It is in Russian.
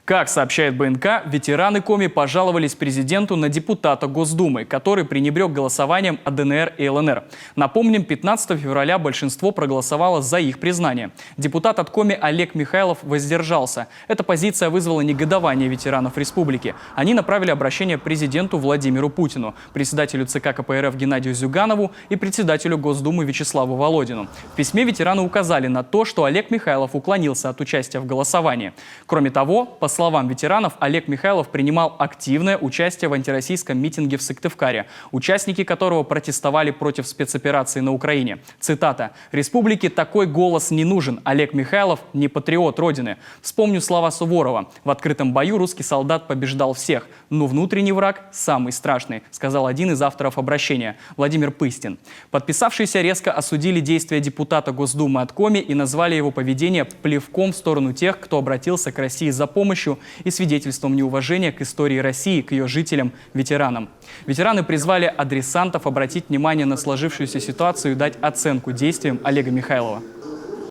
Как сообщает БНК, ветераны Коми пожаловались президенту на депутата Госдумы, который пренебрег голосованием о ДНР и ЛНР. Напомним, 15 февраля большинство проголосовало за их признание. Депутат от Коми Олег Михайлов воздержался. Эта позиция вызвала негодование ветеранов республики. Они направили обращение президенту Владимиру Путину, председателю ЦК КПРФ Геннадию Зюганову и председателю Госдумы Вячеславу Володину. В письме ветераны указали на то, что Олег Михайлов уклонился от участия в голосовании. Кроме того, по словам ветеранов, Олег Михайлов принимал активное участие в антироссийском митинге в Сыктывкаре, участники которого протестовали против спецоперации на Украине. Цитата: «Республике такой голос не нужен. Олег Михайлов не патриот Родины. Вспомню слова Суворова. В открытом бою русский солдат побеждал всех, но внутренний враг самый страшный», сказал один из авторов обращения, Владимир Пыстин. Подписавшиеся резко осудили действия депутата Госдумы от Коми и назвали его поведение плевком в сторону тех, кто обратился к России за помощью и свидетельством неуважения к истории России, к ее жителям, ветеранам. Ветераны призвали адресантов обратить внимание на сложившуюся ситуацию и дать оценку действиям Олега Михайлова.